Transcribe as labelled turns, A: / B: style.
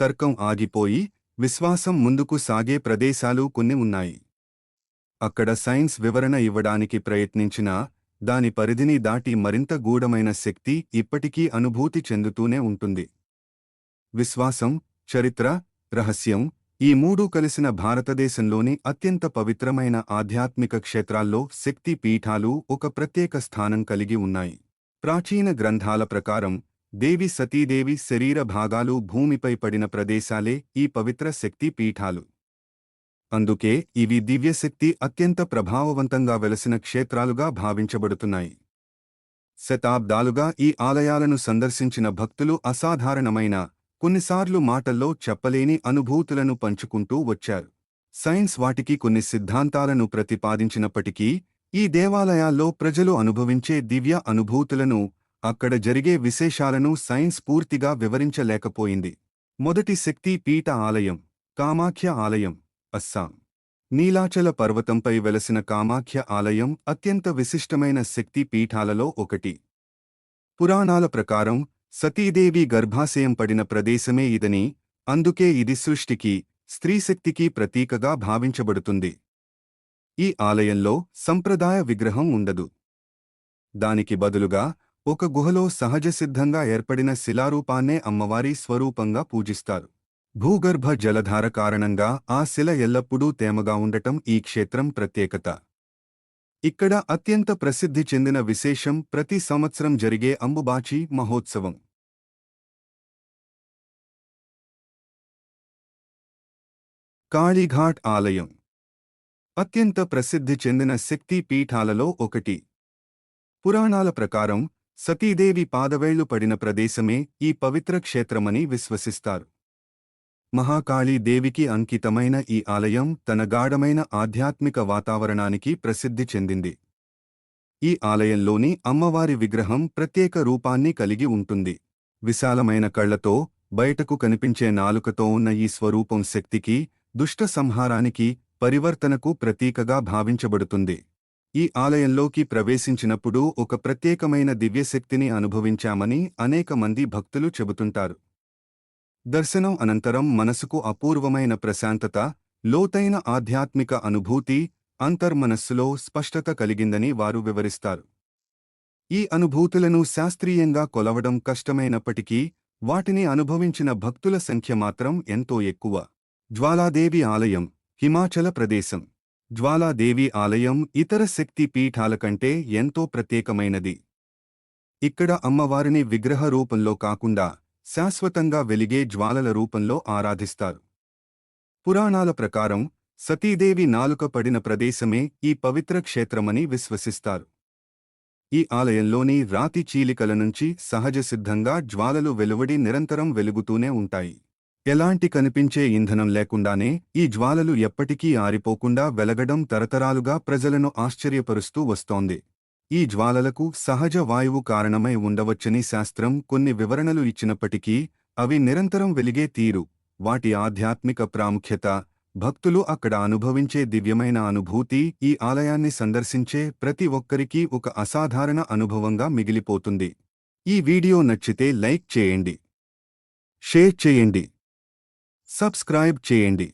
A: తర్కం ఆగిపోయి విశ్వాసం ముందుకు సాగే ప్రదేశాలు కొన్ని ఉన్నాయి. అక్కడ సైన్స్ వివరణ ఇవ్వడానికి ప్రయత్నించినా దాని పరిధిని దాటి మరింత గూఢమైన శక్తి ఇప్పటికీ అనుభూతి చెందుతూనే ఉంటుంది. విశ్వాసం, చరిత్ర, రహస్యం ఈ మూడూ కలిసిన భారతదేశంలోని అత్యంత పవిత్రమైన ఆధ్యాత్మిక క్షేత్రాల్లో శక్తి పీఠాలు ఒక ప్రత్యేక స్థానం కలిగి ఉన్నాయి. ప్రాచీన గ్రంథాల ప్రకారం దేవి సతీదేవి శరీర భాగాలు భూమిపై పడిన ప్రదేశాలే ఈ పవిత్ర శక్తి పీఠాలు. అందుకే ఇవి దివ్యశక్తి అత్యంత ప్రభావవంతంగా వెలసిన క్షేత్రాలుగా భావించబడుతున్నాయి. శతాబ్దాలుగా ఈ ఆలయాలను సందర్శించిన భక్తులు అసాధారణమైన, కొన్నిసార్లు మాటల్లో చెప్పలేని అనుభూతులను పంచుకుంటూ వచ్చారు. సైన్స్ వాటికి కొన్ని సిద్ధాంతాలను ప్రతిపాదించినప్పటికీ ఈ దేవాలయాల్లో ప్రజలు అనుభవించే దివ్య అనుభూతులను, అక్కడ జరిగే విశేషాలను సైన్స్ పూర్తిగా వివరించలేకపోయింది. మొదటి శక్తి పీఠ ఆలయం కామాఖ్య ఆలయం, అస్సాం. నీలాచల పర్వతంపై వెలసిన కామాఖ్య ఆలయం అత్యంత విశిష్టమైన శక్తి పీఠాలలో ఒకటి. పురాణాల ప్రకారం సతీదేవి గర్భాశయం పడిన ప్రదేశమే ఇదని, అందుకే ఇది సృష్టికి, స్త్రీశక్తికి ప్రతీకగా భావించబడుతుంది. ఈ ఆలయంలో సంప్రదాయ విగ్రహం ఉండదు. దానికి బదులుగా ఒక గుహలో సహజసిద్ధంగా ఏర్పడిన శిలారూపాన్నే అమ్మవారి స్వరూపంగా పూజిస్తారు. భూగర్భ జలధార కారణంగా ఆ శిల ఎల్లప్పుడూ తేమగా ఉండటం ఈ క్షేత్రం ప్రత్యేకత. ఇక్కడ అత్యంత ప్రసిద్ధి చెందిన విశేషం ప్రతి సంవత్సరం జరిగే అంబుబాచి మహోత్సవం. కాళీఘాట్ ఆలయం అత్యంత ప్రసిద్ధి చెందిన శక్తి పీఠాలలో ఒకటి. పురాణాల ప్రకారం సతీదేవి పాదవేళ్లు పడిన ప్రదేశమే ఈ పవిత్ర క్షేత్రమని విశ్వసిస్తారు. మహాకాళీ దేవికి అంకితమైన ఈ ఆలయం తన గాఢమైన ఆధ్యాత్మిక వాతావరణానికి ప్రసిద్ధి చెందింది. ఈ ఆలయంలోని అమ్మవారి విగ్రహం ప్రత్యేక రూపాన్ని కలిగి ఉంటుంది. విశాలమైన కళ్లతో, బయటకు కనిపించే నాలుకతో ఉన్న ఈ స్వరూపం శక్తికి, దుష్ట సంహారానికి, పరివర్తనకు ప్రతీకగా భావించబడుతుంది. ఈ ఆలయంలోకి ప్రవేశించినప్పుడు ఒక ప్రత్యేకమైన దివ్యశక్తిని అనుభవించామని అనేక మంది భక్తులు చెబుతుంటారు. దర్శనం అనంతరం మనసుకు అపూర్వమైన ప్రశాంతత, లోతైన ఆధ్యాత్మిక అనుభూతి, అంతర్మనస్సులో స్పష్టత కలిగిందని వారు వివరిస్తారు. ఈ అనుభూతులను శాస్త్రీయంగా కొలవడం కష్టమైనప్పటికీ వాటిని అనుభవించిన భక్తుల సంఖ్య మాత్రం ఎంతో ఎక్కువ. జ్వాలాదేవి ఆలయం, హిమాచల ప్రదేశం. జ్వాలాదేవి ఆలయం ఇతర శక్తి పీఠాల కంటే ఎంతో ప్రత్యేకమైనది. ఇక్కడ అమ్మవారిని విగ్రహ రూపంలో కాకుండా శాశ్వతంగా వెలిగే జ్వాలల రూపంలో ఆరాధిస్తారు. పురాణాల ప్రకారం సతీదేవి నాలుక పడిన ప్రదేశమే ఈ పవిత్ర క్షేత్రమని విశ్వసిస్తారు. ఈ ఆలయంలోని రాతి చీలికల నుంచి సహజసిద్ధంగా జ్వాలలు వెలువడి నిరంతరం వెలుగుతూనే ఉంటాయి. ఎలాంటి కనిపించే ఇంధనం లేకుండానే ఈ జ్వాలలు ఎప్పటికీ ఆరిపోకుండా వెలగడం తరతరాలుగా ప్రజలను ఆశ్చర్యపరుస్తూ వస్తోంది. ఈ జ్వాలలకు సహజ వాయువు కారణమై ఉండవచ్చని శాస్త్రం కొన్ని వివరణలు ఇచ్చినప్పటికీ అవి నిరంతరం వెలిగే తీరు, వాటి ఆధ్యాత్మిక ప్రాముఖ్యత, భక్తులు అక్కడ అనుభవించే దివ్యమైన అనుభూతి ఈ ఆలయాన్ని సందర్శించే ప్రతి ఒక్కరికీ ఒక అసాధారణ అనుభవంగా మిగిలిపోతుంది. ఈ వీడియో నచ్చితే లైక్ చేయండి, షేర్ చేయండి, సబ్స్క్రైబ్ చేయండి.